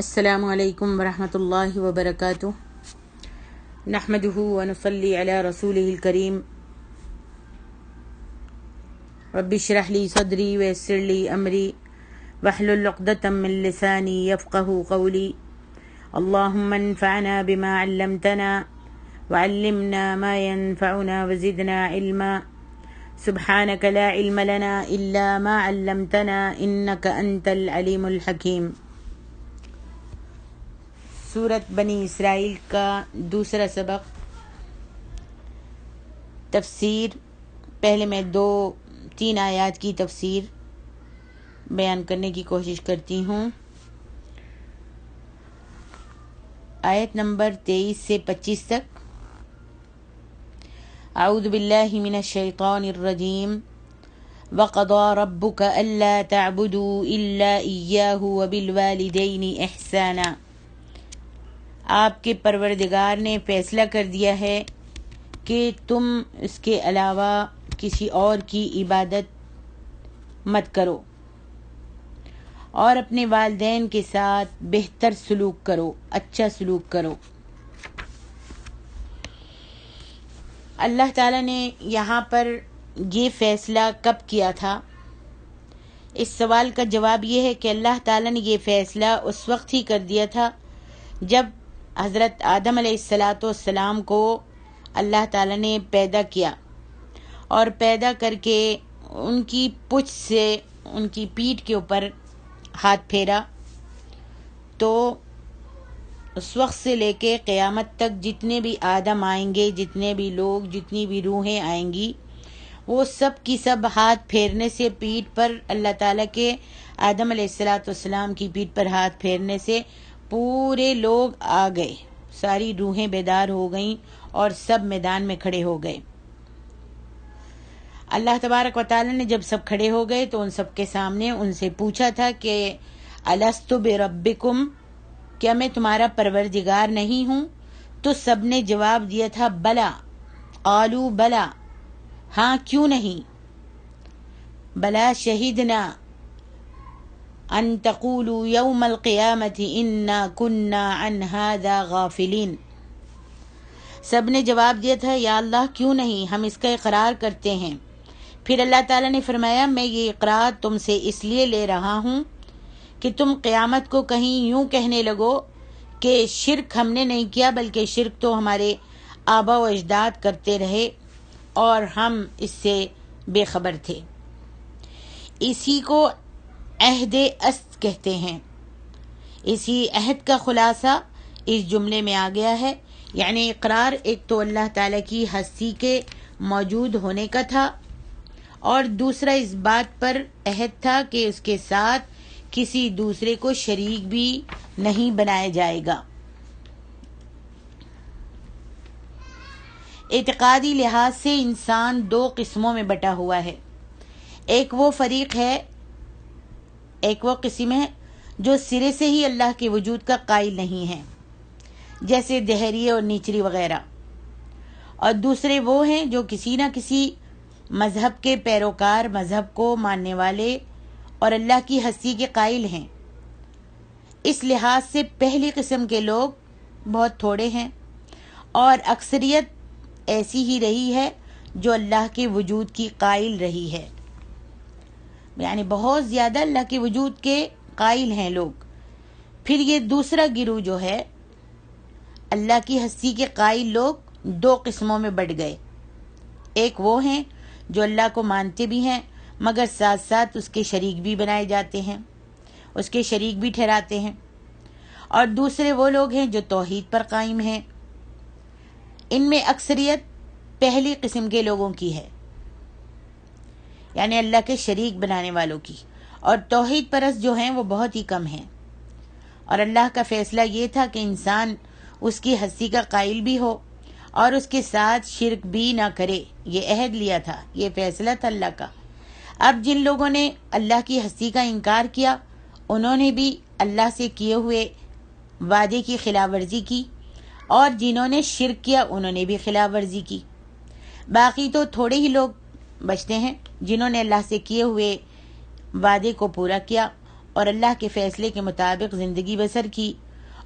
السلام علیکم ورحمۃ اللہ وبرکاتہ نحمده ونصلی علی رسولہ الکریم رب اشرح لی صدری ویسر لی امری واحلل عقدۃ من لسانی یفقهوا قولی اللہم انفعنا بما علمتنا وعلمنا ما ينفعنا وزدنا علما سبحانک لا علم لنا الا ما علمتنا انک انت العلیم الحکیم۔ سورت بنی اسرائیل کا دوسرا سبق، تفسیر۔ پہلے میں 2-3 آیات کی تفسیر بیان کرنے کی کوشش کرتی ہوں۔ آیت نمبر 23 سے 25 تک۔ اعوذ باللہ من الشیطان الرجیم۔ وَقَضَى رَبُّكَ أَلَّا تَعْبُدُوا إِلَّا إِيَّاهُ وَبِالْوَالِدَيْنِ إِحْسَانًا۔ آپ کے پروردگار نے فیصلہ کر دیا ہے کہ تم اس کے علاوہ کسی اور کی عبادت مت کرو اور اپنے والدین کے ساتھ بہتر سلوک کرو، اچھا سلوک کرو۔ اللہ تعالیٰ نے یہاں پر یہ فیصلہ کب کیا تھا؟ اس سوال کا جواب یہ ہے کہ اللہ تعالیٰ نے یہ فیصلہ اس وقت ہی کر دیا تھا جب حضرت آدم علیہ السلام کو اللہ تعالیٰ نے پیدا کیا، اور پیدا کر کے ان کی پچھ سے ان کی پیٹھ کے اوپر ہاتھ پھیرا، تو اس وقت سے لے کے قیامت تک جتنے بھی آدم آئیں گے، جتنے بھی لوگ، جتنی بھی روحیں آئیں گی، وہ سب کی سب ہاتھ پھیرنے سے، پیٹھ پر اللہ تعالیٰ کے آدم علیہ السلام کی پیٹھ پر ہاتھ پھیرنے سے پورے لوگ آ گئے، ساری روحیں بیدار ہو گئیں اور سب میدان میں کھڑے ہو گئے۔ اللہ تبارک و تعالیٰ نے جب سب کھڑے ہو گئے تو ان سب کے سامنے ان سے پوچھا تھا کہ الست بربکم، کیا میں تمہارا پروردگار نہیں ہوں؟ تو سب نے جواب دیا تھا بلا، قالوا بلا، ہاں کیوں نہیں، بلا شہدنا ان تقولوا یوم القیامت انا کنا عن ھذا غافلین۔ سب نے جواب دیا تھا یا اللہ کیوں نہیں، ہم اس کا اقرار کرتے ہیں۔ پھر اللہ تعالیٰ نے فرمایا میں یہ اقرار تم سے اس لیے لے رہا ہوں کہ تم قیامت کو کہیں یوں کہنے لگو کہ شرک ہم نے نہیں کیا، بلکہ شرک تو ہمارے آبا و اجداد کرتے رہے اور ہم اس سے بے خبر تھے۔ اسی کو عہد است کہتے ہیں۔ اسی عہد کا خلاصہ اس جملے میں آ گیا ہے، یعنی اقرار ایک تو اللہ تعالیٰ کی ہستی کے موجود ہونے کا تھا، اور دوسرا اس بات پر عہد تھا کہ اس کے ساتھ کسی دوسرے کو شریک بھی نہیں بنایا جائے گا۔ اعتقادی لحاظ سے انسان 2 قسموں میں بٹا ہوا ہے۔ ایک وہ فریق ہے، ایک وہ قسم ہے جو سرے سے ہی اللہ کے وجود کا قائل نہیں ہے، جیسے دہریے اور نیچری وغیرہ، اور دوسرے وہ ہیں جو کسی نہ کسی مذہب کے پیروکار، مذہب کو ماننے والے اور اللہ کی ہستی کے قائل ہیں۔ اس لحاظ سے پہلی قسم کے لوگ بہت تھوڑے ہیں، اور اکثریت ایسی ہی رہی ہے جو اللہ کے وجود کی قائل رہی ہے، یعنی بہت زیادہ اللہ کے وجود کے قائل ہیں لوگ۔ پھر یہ دوسرا گروہ جو ہے اللہ کی ہستی کے قائل لوگ 2 قسموں میں بٹ گئے۔ ایک وہ ہیں جو اللہ کو مانتے بھی ہیں مگر ساتھ ساتھ اس کے شریک بھی بنائے جاتے ہیں، اس کے شریک بھی ٹھہراتے ہیں، اور دوسرے وہ لوگ ہیں جو توحید پر قائم ہیں۔ ان میں اکثریت پہلی قسم کے لوگوں کی ہے، یعنی اللہ کے شریک بنانے والوں کی، اور توحید پرست جو ہیں وہ بہت ہی کم ہیں۔ اور اللہ کا فیصلہ یہ تھا کہ انسان اس کی ہستی کا قائل بھی ہو اور اس کے ساتھ شرک بھی نہ کرے، یہ عہد لیا تھا، یہ فیصلہ تھا اللہ کا۔ اب جن لوگوں نے اللہ کی ہستی کا انکار کیا، انہوں نے بھی اللہ سے کیے ہوئے وعدے کی خلاف ورزی کی، اور جنہوں نے شرک کیا انہوں نے بھی خلاف ورزی کی۔ باقی تو تھوڑے ہی لوگ بچتے ہیں جنہوں نے اللہ سے کیے ہوئے وعدے کو پورا کیا اور اللہ کے فیصلے کے مطابق زندگی بسر کی،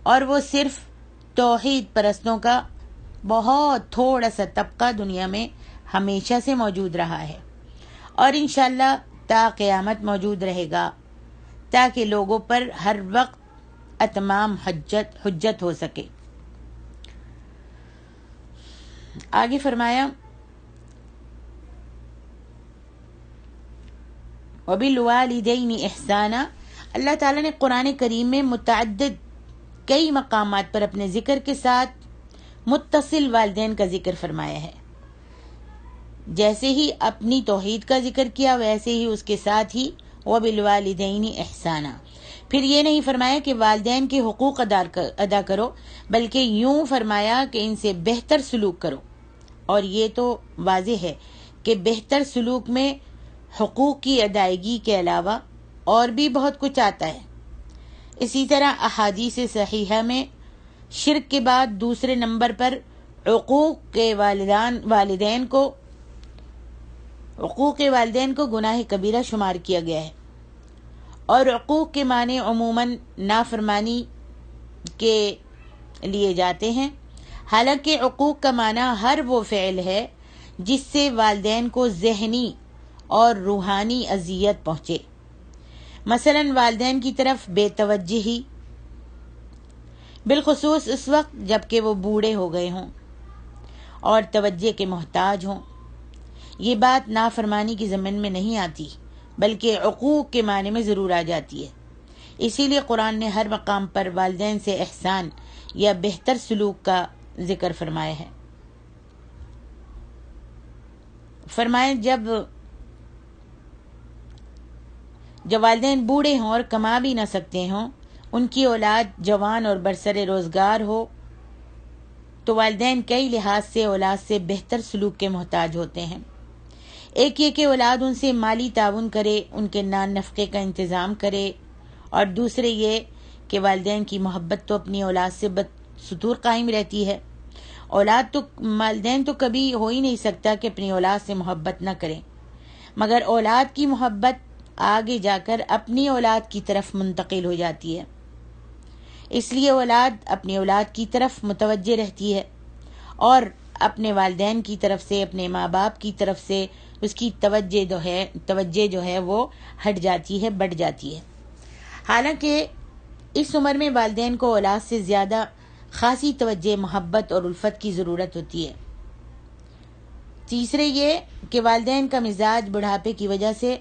اور وہ صرف توحید پرستوں کا بہت تھوڑا سا طبقہ دنیا میں ہمیشہ سے موجود رہا ہے، اور انشاءاللہ تا قیامت موجود رہے گا، تاکہ لوگوں پر ہر وقت اتمام حجت ہو سکے۔ آگے فرمایا وَبِالْوَالِدَيْنِ إِحْسَانًا۔ اللہ تعالیٰ نے قرآن کریم میں متعدد کئی مقامات پر اپنے ذکر کے ساتھ متصل والدین کا ذکر فرمایا ہے۔ جیسے ہی اپنی توحید کا ذکر کیا، ویسے ہی اس کے ساتھ ہی وَبِالْوَالِدَيْنِ إِحْسَانًا۔ پھر یہ نہیں فرمایا کہ والدین کے حقوق ادا کرو، بلکہ یوں فرمایا کہ ان سے بہتر سلوک کرو، اور یہ تو واضح ہے کہ بہتر سلوک میں حقوق کی ادائیگی کے علاوہ اور بھی بہت کچھ آتا ہے۔ اسی طرح احادیث صحیحہ میں شرک کے بعد دوسرے نمبر پر حقوق والدین کو گناہ کبیرہ شمار کیا گیا ہے، اور حقوق کے معنی عموماً نافرمانی کے لیے جاتے ہیں، حالانکہ حقوق کا معنی ہر وہ فعل ہے جس سے والدین کو ذہنی اور روحانی اذیت پہنچے، مثلا والدین کی طرف بے توجہی، بالخصوص اس وقت جب کہ وہ بوڑھے ہو گئے ہوں اور توجہ کے محتاج ہوں۔ یہ بات نافرمانی کی ضمن میں نہیں آتی، بلکہ حقوق کے معنی میں ضرور آ جاتی ہے۔ اسی لیے قرآن نے ہر مقام پر والدین سے احسان یا بہتر سلوک کا ذکر فرمایا ہے۔ فرمائے جب والدین بوڑھے ہوں اور کما بھی نہ سکتے ہوں، ان کی اولاد جوان اور برسر روزگار ہو، تو والدین کئی لحاظ سے اولاد سے بہتر سلوک کے محتاج ہوتے ہیں۔ ایک یہ کہ اولاد ان سے مالی تعاون کرے، ان کے نان نفقے کا انتظام کرے، اور دوسرے یہ کہ والدین کی محبت تو اپنی اولاد سے بدستور قائم رہتی ہے۔ والدین تو کبھی ہو ہی نہیں سکتا کہ اپنی اولاد سے محبت نہ کریں، مگر اولاد کی محبت آگے جا کر اپنی اولاد کی طرف منتقل ہو جاتی ہے، اس لیے اولاد اپنی اولاد کی طرف متوجہ رہتی ہے، اور اپنے والدین کی طرف سے، اپنے ماں باپ کی طرف سے اس کی توجہ جو ہے وہ ہٹ جاتی ہے، بڑھ جاتی ہے۔ حالانکہ اس عمر میں والدین کو اولاد سے زیادہ خاصی توجہ، محبت اور الفت کی ضرورت ہوتی ہے۔ تیسرے یہ کہ والدین کا مزاج بڑھاپے کی وجہ سے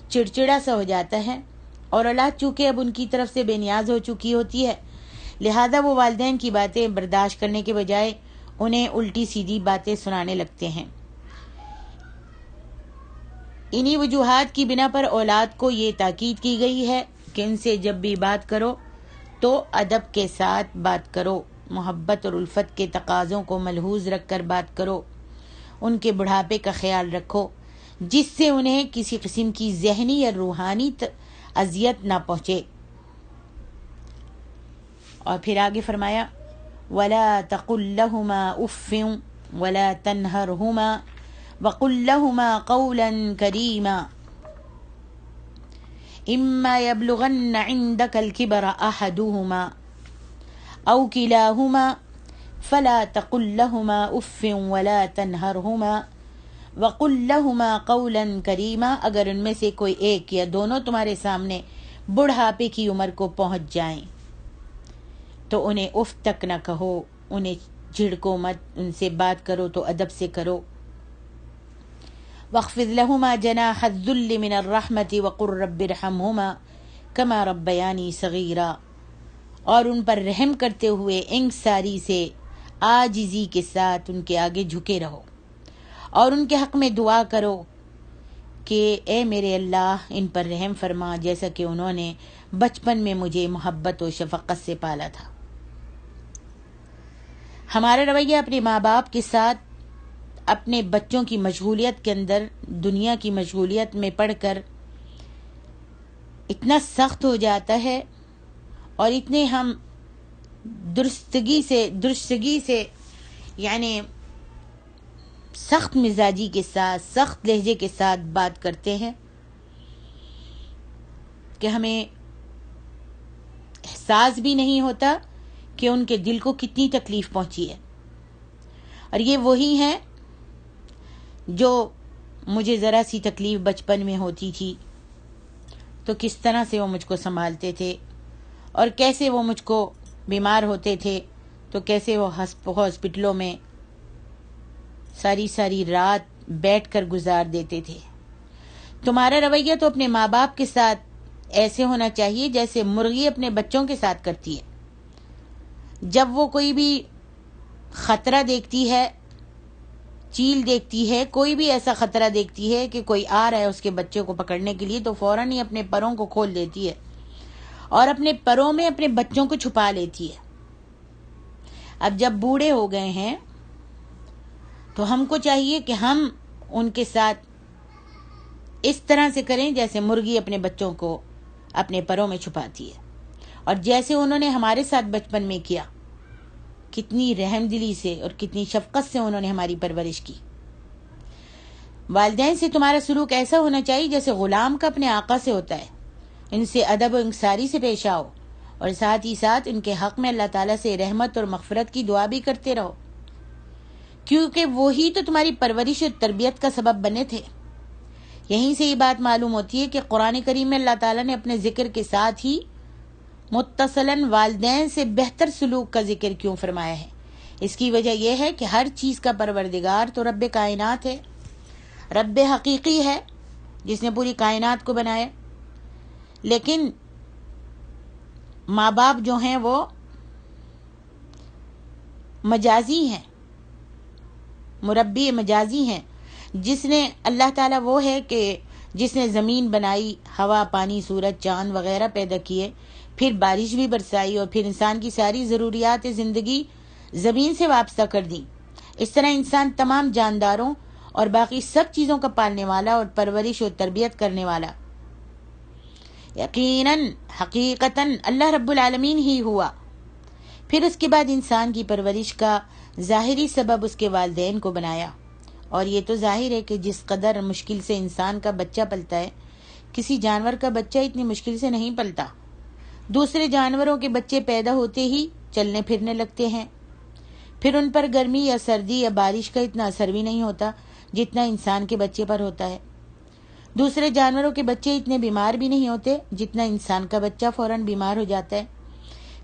چڑچڑا سا ہو جاتا ہے، اور اولاد چونکہ اب ان کی طرف سے بے نیاز ہو چکی ہوتی ہے، لہذا وہ والدین کی باتیں برداشت کرنے کے بجائے انہیں الٹی سیدھی باتیں سنانے لگتے ہیں۔ انہی وجوہات کی بنا پر اولاد کو یہ تاکید کی گئی ہے کہ ان سے جب بھی بات کرو تو ادب کے ساتھ بات کرو، محبت اور الفت کے تقاضوں کو ملحوظ رکھ کر بات کرو، ان کے بڑھاپے کا خیال رکھو، جس سے انہیں کسی قسم کی ذہنی یا روحانی اذیت نہ پہنچے۔ اور پھر آگے فرمایا وَلَا تَقُلْ لَهُمَا أُفٍّ وَلَا تَنْهَرْهُمَا وَقُلْ لَهُمَا قَوْلًا كَرِيمًا إِمَّا يَبْلُغَنَّ عِنْدَكَ الْكِبَرَ أَحَدُهُمَا أَوْ كِلَاهُمَا فَلَا تَقُلْ لَهُمَا أُفٍّ وَلَا تَنْهَرْهُمَا وَقُلْ لَهُمَا قَوْلًا كَرِيمًا۔ اگر ان میں سے کوئی ایک یا دونوں تمہارے سامنے بڑھاپے کی عمر کو پہنچ جائیں تو انہیں اف تک نہ کہو، انہیں جھڑکو مت، ان سے بات کرو تو ادب سے کرو۔ وَاخْفِضْ لَهُمَا جَنَاحَ الذُّلِّ مِنَ الرَّحْمَةِ وَقُلْ رَبِّ ارْحَمْهُمَا كَمَا رَبَّيَانِي صَغِيرًا، اور ان پر رحم کرتے ہوئے انکساری سے عاجزی کے ساتھ ان کے آگے جھکے رہو، اور ان کے حق میں دعا کرو کہ اے میرے اللہ ان پر رحم فرما، جیسا کہ انہوں نے بچپن میں مجھے محبت و شفقت سے پالا تھا۔ ہمارا رویہ اپنے ماں باپ کے ساتھ اپنے بچوں کی مشغولیت کے اندر، دنیا کی مشغولیت میں پڑھ کر اتنا سخت ہو جاتا ہے، اور اتنے ہم درستگی سے یعنی سخت مزاجی کے ساتھ، سخت لہجے کے ساتھ بات کرتے ہیں کہ ہمیں احساس بھی نہیں ہوتا کہ ان کے دل کو کتنی تکلیف پہنچی ہے. اور یہ وہی ہیں جو مجھے ذرا سی تکلیف بچپن میں ہوتی تھی تو کس طرح سے وہ مجھ کو سنبھالتے تھے، اور کیسے وہ مجھ کو بیمار ہوتے تھے تو کیسے وہ ہاسپٹلوں میں ساری رات بیٹھ کر گزار دیتے تھے. تمہارا رویہ تو اپنے ماں باپ کے ساتھ ایسے ہونا چاہیے جیسے مرغی اپنے بچوں کے ساتھ کرتی ہے. جب وہ کوئی بھی خطرہ دیکھتی ہے، چیل دیکھتی ہے، کوئی بھی ایسا خطرہ دیکھتی ہے کہ کوئی آ رہا ہے اس کے بچے کو پکڑنے کے لیے، تو فوراً ہی اپنے پروں کو کھول دیتی ہے اور اپنے پروں میں اپنے بچوں کو چھپا لیتی ہے. اب جب بوڑھے ہو گئے ہیں تو ہم کو چاہیے کہ ہم ان کے ساتھ اس طرح سے کریں جیسے مرغی اپنے بچوں کو اپنے پروں میں چھپاتی ہے، اور جیسے انہوں نے ہمارے ساتھ بچپن میں کیا. کتنی رحم دلی سے اور کتنی شفقت سے انہوں نے ہماری پرورش کی. والدین سے تمہارا سلوک ایسا ہونا چاہیے جیسے غلام کا اپنے آقا سے ہوتا ہے. ان سے ادب و انکساری سے پیش آؤ، اور ساتھ ہی ساتھ ان کے حق میں اللہ تعالیٰ سے رحمت اور مغفرت کی دعا بھی کرتے رہو، کیونکہ وہی تو تمہاری پرورش اور تربیت کا سبب بنے تھے. یہیں سے یہ بات معلوم ہوتی ہے کہ قرآن کریم میں اللہ تعالیٰ نے اپنے ذکر کے ساتھ ہی متصلاً والدین سے بہتر سلوک کا ذکر کیوں فرمایا ہے. اس کی وجہ یہ ہے کہ ہر چیز کا پروردگار تو رب کائنات ہے، رب حقیقی ہے جس نے پوری کائنات کو بنایا. لیکن ماں باپ جو ہیں وہ مجازی ہیں، مربی مجازی ہیں. جس نے اللہ تعالیٰ وہ ہے کہ جس نے زمین بنائی، ہوا، پانی، سورج، چاند وغیرہ پیدا کیے، پھر بارش بھی برسائی، اور پھر انسان کی ساری ضروریات زندگی زمین سے وابستہ کر دی. اس طرح انسان تمام جانداروں اور باقی سب چیزوں کا پالنے والا اور پرورش و تربیت کرنے والا یقیناً حقیقتاً اللہ رب العالمین ہی ہوا. پھر اس کے بعد انسان کی پرورش کا ظاہری سبب اس کے والدین کو بنایا. اور یہ تو ظاہر ہے کہ جس قدر مشکل سے انسان کا بچہ پلتا ہے، کسی جانور کا بچہ اتنی مشکل سے نہیں پلتا. دوسرے جانوروں کے بچے پیدا ہوتے ہی چلنے پھرنے لگتے ہیں، پھر ان پر گرمی یا سردی یا بارش کا اتنا اثر بھی نہیں ہوتا جتنا انسان کے بچے پر ہوتا ہے. دوسرے جانوروں کے بچے اتنے بیمار بھی نہیں ہوتے جتنا انسان کا بچہ فوراً بیمار ہو جاتا ہے.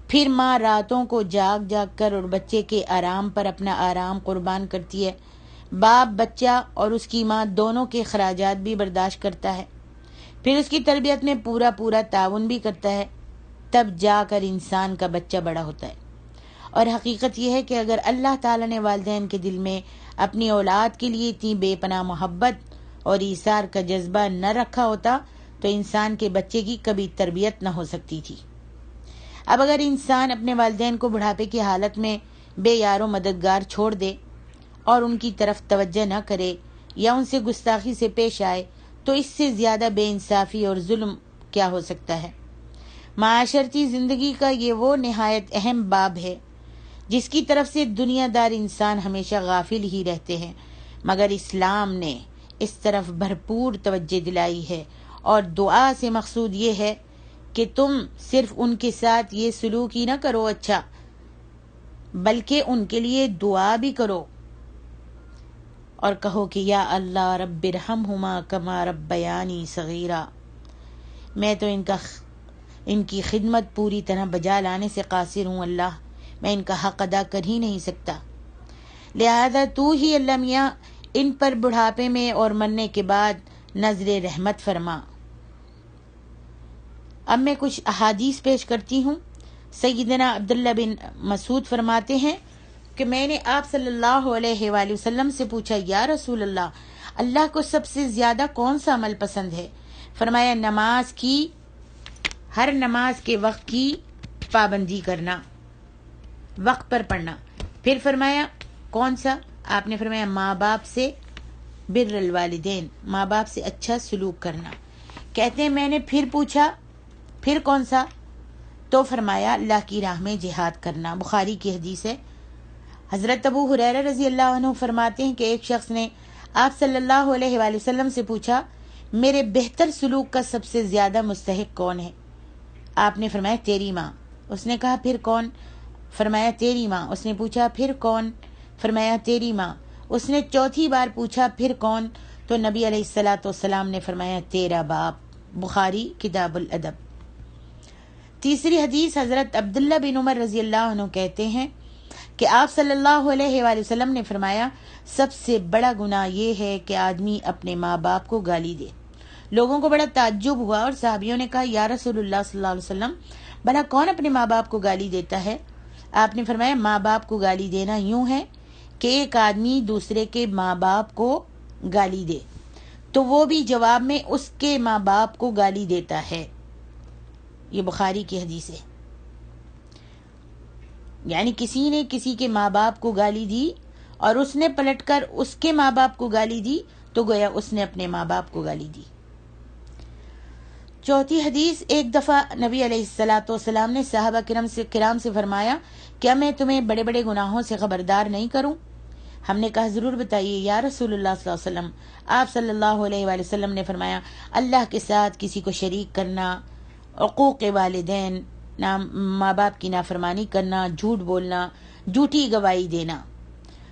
پھر ماں راتوں کو جاگ جاگ کر اور بچے کے آرام پر اپنا آرام قربان کرتی ہے. باپ بچہ اور اس کی ماں دونوں کے اخراجات بھی برداشت کرتا ہے، پھر اس کی تربیت میں پورا تعاون بھی کرتا ہے. تب جا کر انسان کا بچہ بڑا ہوتا ہے. اور حقیقت یہ ہے کہ اگر اللہ تعالیٰ نے والدین کے دل میں اپنی اولاد کے لیے اتنی بے پناہ محبت اور ایثار کا جذبہ نہ رکھا ہوتا تو انسان کے بچے کی کبھی تربیت نہ ہو سکتی تھی. اب اگر انسان اپنے والدین کو بڑھاپے کی حالت میں بے یار و مددگار چھوڑ دے اور ان کی طرف توجہ نہ کرے یا ان سے گستاخی سے پیش آئے تو اس سے زیادہ بے انصافی اور ظلم کیا ہو سکتا ہے. معاشرتی زندگی کا یہ وہ نہایت اہم باب ہے جس کی طرف سے دنیا دار انسان ہمیشہ غافل ہی رہتے ہیں، مگر اسلام نے اس طرف بھرپور توجہ دلائی ہے. اور دعا سے مقصود یہ ہے کہ تم صرف ان کے ساتھ یہ سلوک ہی نہ کرو اچھا، بلکہ ان کے لیے دعا بھی کرو اور کہو کہ یا اللہ رب ارحمہما کما ربیانی صغیرا. میں تو ان کی خدمت پوری طرح بجا لانے سے قاصر ہوں اللہ، میں ان کا حق ادا کر ہی نہیں سکتا، لہذا تو ہی اللہ میاں ان پر بڑھاپے میں اور مرنے کے بعد نظر رحمت فرما. اب میں کچھ احادیث پیش کرتی ہوں. سیدنا عبداللہ بن مسعود فرماتے ہیں کہ میں نے آپ صلی اللہ علیہ وآلہ وسلم سے پوچھا، یا رسول اللہ، اللہ کو سب سے زیادہ کون سا عمل پسند ہے؟ فرمایا نماز کی، ہر نماز کے وقت کی پابندی کرنا، وقت پر پڑھنا. پھر فرمایا کون سا؟ آپ نے فرمایا ماں باپ سے بر الوالدین، ماں باپ سے اچھا سلوک کرنا. کہتے ہیں میں نے پھر پوچھا پھر کون سا؟ تو فرمایا اللہ کی راہ میں جہاد کرنا. بخاری کی حدیث ہے. حضرت ابو ہریرہ رضی اللہ عنہ فرماتے ہیں کہ ایک شخص نے آپ صلی اللہ علیہ وآلہ وسلم سے پوچھا میرے بہتر سلوک کا سب سے زیادہ مستحق کون ہے؟ آپ نے فرمایا تیری ماں۔ اس نے کہا پھر کون؟ فرمایا تیری ماں۔ اس نے پوچھا پھر کون؟ فرمایا تیری ماں۔ اس نے چوتھی بار پوچھا پھر کون؟ تو نبی علیہ الصلاۃ والسلام نے فرمایا تیرا باپ۔ بخاری کتاب الادب۔ تیسری حدیث حضرت عبداللہ بن عمر رضی اللہ عنہ کہتے ہیں کہ آپ صلی اللہ علیہ وآلہ وسلم نے فرمایا سب سے بڑا گناہ یہ ہے کہ آدمی اپنے ماں باپ کو گالی دے۔ لوگوں کو بڑا تعجب ہوا اور صحابیوں نے کہا یا رسول اللہ صلی اللہ علیہ وسلم بھلا کون اپنے ماں باپ کو گالی دیتا ہے؟ آپ نے فرمایا ماں باپ کو گالی دینا یوں ہے کہ ایک آدمی دوسرے کے ماں باپ کو گالی دے تو وہ بھی جواب میں اس کے ماں باپ کو گالی دیتا ہے۔ یہ بخاری کی حدیث ہے۔ یعنی کسی نے کسی کے ماں باپ کو گالی دی اور اس نے پلٹ کر اس کے ماں باپ کو گالی دی تو گویا اس نے اپنے ماں باپ کو گالی دی۔ چوتھی حدیث ایک دفعہ نبی علیہ الصلاۃ والسلام نے صحابہ کرام سے فرمایا کیا میں تمہیں بڑے بڑے گناہوں سے خبردار نہیں کروں؟ ہم نے کہا ضرور بتائیے یا رسول اللہ صلی اللہ علیہ وسلم۔ آپ صلی اللہ علیہ وآلہ وسلم نے فرمایا اللہ کے ساتھ کسی کو شریک کرنا، عقوق والدین، ماں باپ کی نافرمانی کرنا، جھوٹ بولنا، جھوٹی گواہی دینا۔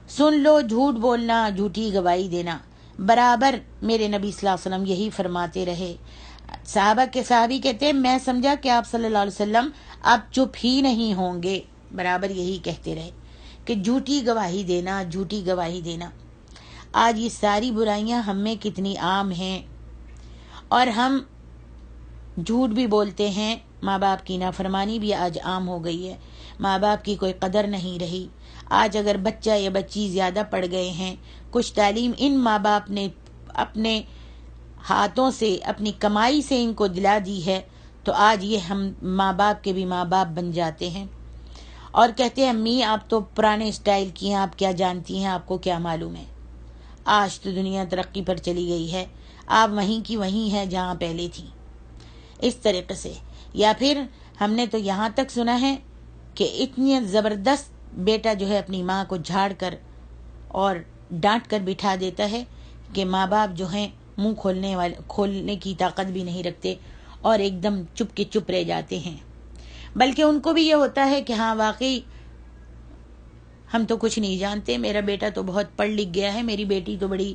سن لو، جھوٹ بولنا، جھوٹی گواہی دینا برابر میرے نبی صلی اللہ علیہ وسلم یہی فرماتے رہے۔ صحابی کہتے ہیں میں سمجھا کہ آپ صلی اللہ علیہ وسلم آپ چپ ہی نہیں ہوں گے، برابر یہی کہتے رہے کہ جھوٹی گواہی دینا، جھوٹی گواہی دینا۔ آج یہ ساری برائیاں ہم میں کتنی عام ہیں اور ہم جھوٹ بھی بولتے ہیں۔ ماں باپ کی نافرمانی بھی آج عام ہو گئی ہے، ماں باپ کی کوئی قدر نہیں رہی۔ آج اگر بچہ یا بچی زیادہ پڑھ گئے ہیں، کچھ تعلیم ان ماں باپ نے اپنے ہاتھوں سے، اپنی کمائی سے ان کو دلا دی ہے تو آج یہ ہم ماں باپ کے بھی ماں باپ بن جاتے ہیں اور کہتے ہیں امی آپ تو پرانے اسٹائل کی ہیں، آپ کیا جانتی ہیں، آپ کو کیا معلوم ہے۔ آج تو دنیا ترقی پر چلی گئی ہے، آپ وہیں کی وہیں ہیں جہاں پہلے تھی۔ اس طریقے سے یا پھر ہم نے تو یہاں تک سنا ہے کہ اتنی زبردست بیٹا جو ہے اپنی ماں کو جھاڑ کر اور ڈانٹ کر بٹھا دیتا ہے کہ ماں باپ جو ہیں منہ کھولنے کی طاقت بھی نہیں رکھتے اور ایک دم چپ کے چپ رہ جاتے ہیں، بلکہ ان کو بھی یہ ہوتا ہے کہ ہاں واقعی ہم تو کچھ نہیں جانتے، میرا بیٹا تو بہت پڑھ لکھ گیا ہے، میری بیٹی تو بڑی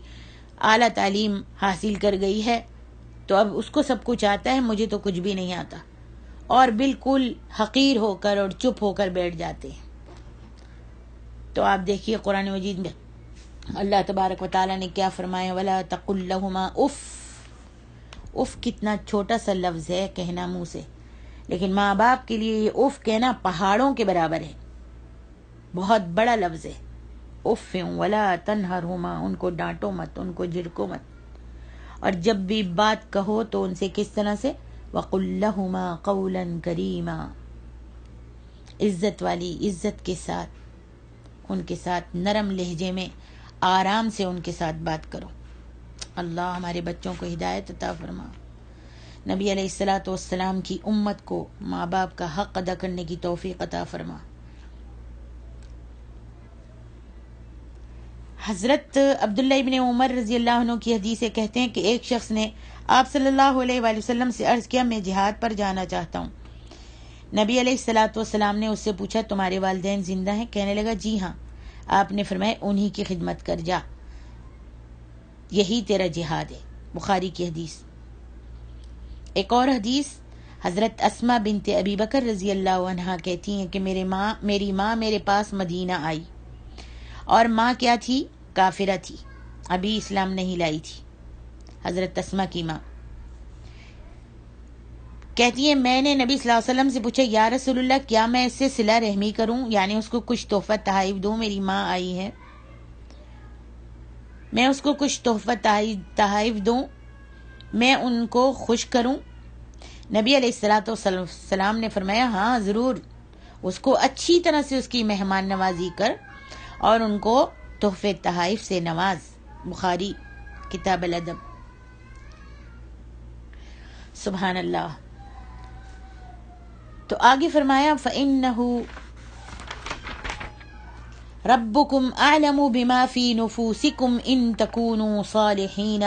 اعلیٰ تعلیم حاصل کر گئی ہے تو اب اس کو سب کچھ آتا ہے، مجھے تو کچھ بھی نہیں آتا، اور بالکل حقیر ہو کر اور چپ ہو کر بیٹھ جاتے ہیں۔ تو آپ دیکھیے قرآن مجید میں اللہ تبارک و تعالیٰ نے کیا فرمایا وَلَا تَقُلْ لَهُمَا اف۔ اف کتنا چھوٹا سا لفظ ہے کہنا منہ سے، لیکن ماں باپ کے لیے یہ اف کہنا پہاڑوں کے برابر ہے، بہت بڑا لفظ ہے۔ اف وَلَا تَنْهَرْهُمَا، ان کو ڈانٹو مت، ان کو جھڑکو مت، اور جب بھی بات کہو تو ان سے کس طرح سے وَقُلْ لَهُمَا قَوْلًا كَرِيمًا، عزت والی، عزت کے ساتھ ان کے ساتھ نرم لہجے میں آرام سے ان کے ساتھ بات کرو۔ اللہ ہمارے بچوں کو ہدایت عطا فرما، نبی علیہ الصلاۃ والسلام کی امت کو ماں باپ کا حق ادا کرنے کی توفیق عطا فرما۔ حضرت عبداللہ ابن عمر رضی اللہ عنہ کی حدیث کہتے ہیں کہ ایک شخص نے آپ صلی اللہ علیہ وآلہ وسلم سے عرض کیا میں جہاد پر جانا چاہتا ہوں۔ نبی علیہ الصلاۃ والسلام نے اس سے پوچھا تمہارے والدین زندہ ہیں؟ کہنے لگا جی ہاں۔ آپ نے فرمایا انہی کی خدمت کر جا، یہی تیرا جہاد ہے۔ بخاری کی حدیث۔ ایک اور حدیث حضرت اسماء بنت ابی بکر رضی اللہ عنہا کہتی ہیں کہ میری ماں میرے پاس مدینہ آئی، اور ماں کیا تھی؟ کافرہ تھی، ابھی اسلام نہیں لائی تھی۔ حضرت اسماء کی ماں کہتی ہے میں نے نبی صلی اللہ علیہ وسلم سے پوچھا یا رسول اللہ کیا میں اس سے صلہ رحمی کروں، یعنی اس کو کچھ تحفہ تحائف دوں، میری ماں آئی ہے میں اس کو کچھ تحفہ تحائف دوں، میں ان کو خوش کروں؟ نبی علیہ الصلاۃ والسلام نے فرمایا ہاں ضرور، اس کو اچھی طرح سے اس کی مہمان نوازی کر اور ان کو تحفے تحائف سے نواز۔ بخاری کتاب الادب۔ سبحان اللہ۔ تو آگے فرمایا فَإِنَّهُ رَبُّكُمْ أَعْلَمُ بِمَا فِي نُفُوسِكُمْ إِن تَكُونُوا صَالِحِينَ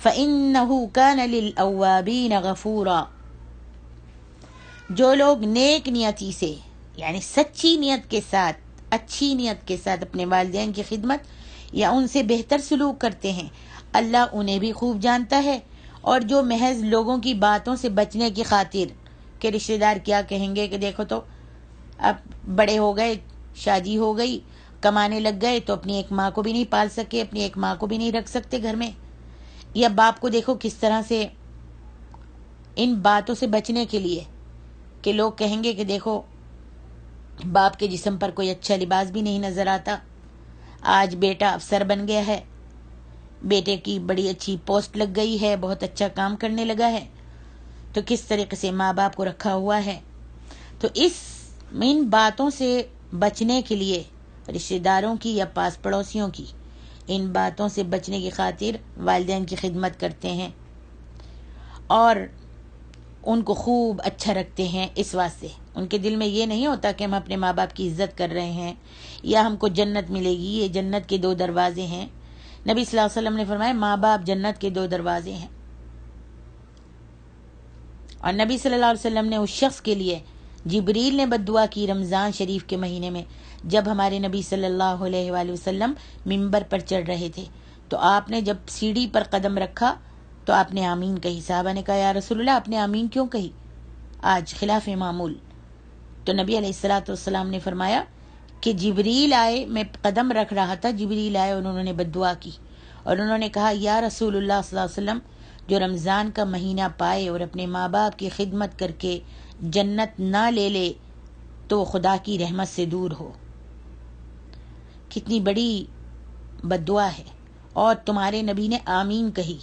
فَإِنَّهُ كَانَ لِلْأَوَّابِينَ غَفُورًا. جو لوگ نیک نیتی سے یعنی سچی نیت کے ساتھ، اچھی نیت کے ساتھ اپنے والدین کی خدمت یا ان سے بہتر سلوک کرتے ہیں، اللہ انہیں بھی خوب جانتا ہے. اور جو محض لوگوں کی باتوں سے بچنے کی خاطر کہ رشتہ دار کیا کہیں گے، کہ دیکھو تو اب بڑے ہو گئے، شادی ہو گئی، کمانے لگ گئے تو اپنی ایک ماں کو بھی نہیں پال سکے، اپنی ایک ماں کو بھی نہیں رکھ سکتے گھر میں، یا باپ کو دیکھو کس طرح سے ان باتوں سے بچنے کے لیے کہ لوگ کہیں گے کہ دیکھو باپ کے جسم پر کوئی اچھا لباس بھی نہیں نظر آتا، آج بیٹا افسر بن گیا ہے، بیٹے کی بڑی اچھی پوسٹ لگ گئی ہے، بہت اچھا کام کرنے لگا ہے، تو کس طریقے سے ماں باپ کو رکھا ہوا ہے. تو ان باتوں سے بچنے کے لیے رشتہ داروں کی یا پاس پڑوسیوں کی ان باتوں سے بچنے کی خاطر والدین کی خدمت کرتے ہیں اور ان کو خوب اچھا رکھتے ہیں. اس واسطے ان کے دل میں یہ نہیں ہوتا کہ ہم اپنے ماں باپ کی عزت کر رہے ہیں یا ہم کو جنت ملے گی. یہ جنت کے 2 دروازے ہیں. نبی صلی اللہ علیہ وسلم نے فرمایا ماں باپ جنت کے 2 دروازے ہیں. اور نبی صلی اللہ علیہ وسلم نے اس شخص کے لیے جبریل نے بد دعا کی رمضان شریف کے مہینے میں، جب ہمارے نبی صلی اللہ علیہ وآلہ وسلم ممبر پر چڑھ رہے تھے تو آپ نے جب سیڑھی پر قدم رکھا تو آپ نے آمین کہی. صحابہ نے کہا یا رسول اللہ آپ نے آمین کیوں کہی آج خلاف معمول؟ تو نبی علیہ الصلوۃ والسلام نے فرمایا کہ جبریل آئے، میں قدم رکھ رہا تھا، جبریل آئے اور انہوں نے بد دعا کی اور انہوں نے کہا یا رسول اللہ صلی اللہ علیہ وسلم جو رمضان کا مہینہ پائے اور اپنے ماں باپ کی خدمت کر کے جنت نہ لے لے تو خدا کی رحمت سے دور ہو. کتنی بڑی بد دعا ہے. اور تمہارے نبی نے آمین کہی.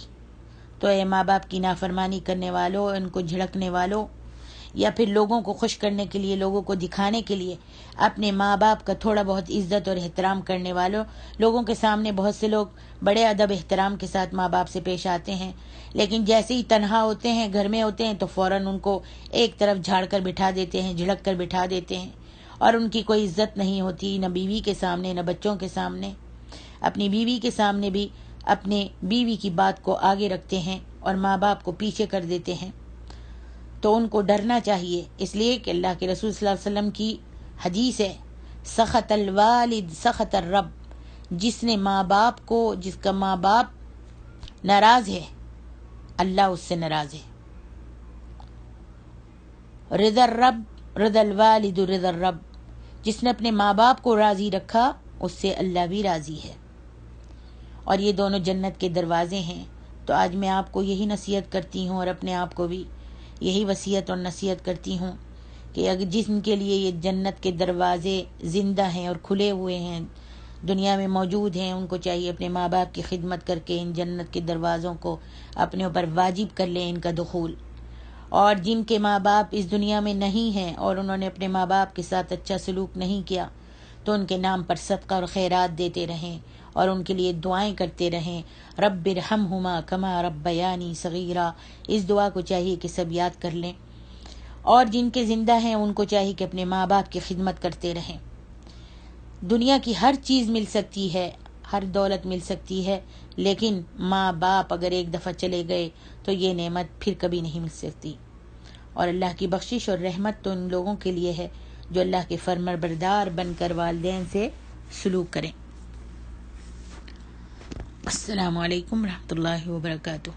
تو اے ماں باپ کی نافرمانی کرنے والوں، ان کو جھڑکنے والوں یا پھر لوگوں کو خوش کرنے کے لیے، لوگوں کو دکھانے کے لیے اپنے ماں باپ کا تھوڑا بہت عزت اور احترام کرنے والوں، لوگوں کے سامنے بہت سے لوگ بڑے ادب احترام کے ساتھ ماں باپ سے پیش آتے ہیں، لیکن جیسے ہی تنہا ہوتے ہیں، گھر میں ہوتے ہیں تو فوراً ان کو ایک طرف جھاڑ کر بٹھا دیتے ہیں، جھڑک کر بٹھا دیتے ہیں اور ان کی کوئی عزت نہیں ہوتی، نہ بیوی کے سامنے نہ بچوں کے سامنے. اپنی بیوی کے سامنے بھی اپنے بیوی کی بات کو آگے رکھتے ہیں اور ماں باپ کو پیچھے کر دیتے ہیں. تو ان کو ڈرنا چاہیے، اس لیے کہ اللہ کے رسول صلی اللہ علیہ وسلم کی حدیث ہے سخط الوالد سخط الرب. جس نے ماں باپ کو، جس کا ماں باپ ناراض ہے اللہ اس سے ناراض ہے. رضا الرب رضا الوالد رضا الرب. جس نے اپنے ماں باپ کو راضی رکھا اس سے اللہ بھی راضی ہے. اور یہ دونوں جنت کے دروازے ہیں. تو آج میں آپ کو یہی نصیحت کرتی ہوں اور اپنے آپ کو بھی یہی وصیت اور نصیحت کرتی ہوں کہ اگر جن کے لیے یہ جنت کے دروازے زندہ ہیں اور کھلے ہوئے ہیں، دنیا میں موجود ہیں، ان کو چاہیے اپنے ماں باپ کی خدمت کر کے ان جنت کے دروازوں کو اپنے اوپر واجب کر لیں ان کا دخول. اور جن کے ماں باپ اس دنیا میں نہیں ہیں اور انہوں نے اپنے ماں باپ کے ساتھ اچھا سلوک نہیں کیا تو ان کے نام پر صدقہ اور خیرات دیتے رہیں اور ان کے لیے دعائیں کرتے رہیں. رب ارحمہما کما ربیانی صغیرا. اس دعا کو چاہیے کہ سب یاد کر لیں. اور جن کے زندہ ہیں ان کو چاہیے کہ اپنے ماں باپ کی خدمت کرتے رہیں. دنیا کی ہر چیز مل سکتی ہے، ہر دولت مل سکتی ہے، لیکن ماں باپ اگر ایک دفعہ چلے گئے تو یہ نعمت پھر کبھی نہیں مل سکتی. اور اللہ کی بخشش اور رحمت تو ان لوگوں کے لیے ہے جو اللہ کے فرمانبردار بن کر والدین سے سلوک کریں. السلام علیکم ورحمۃ اللہ وبرکاتہ.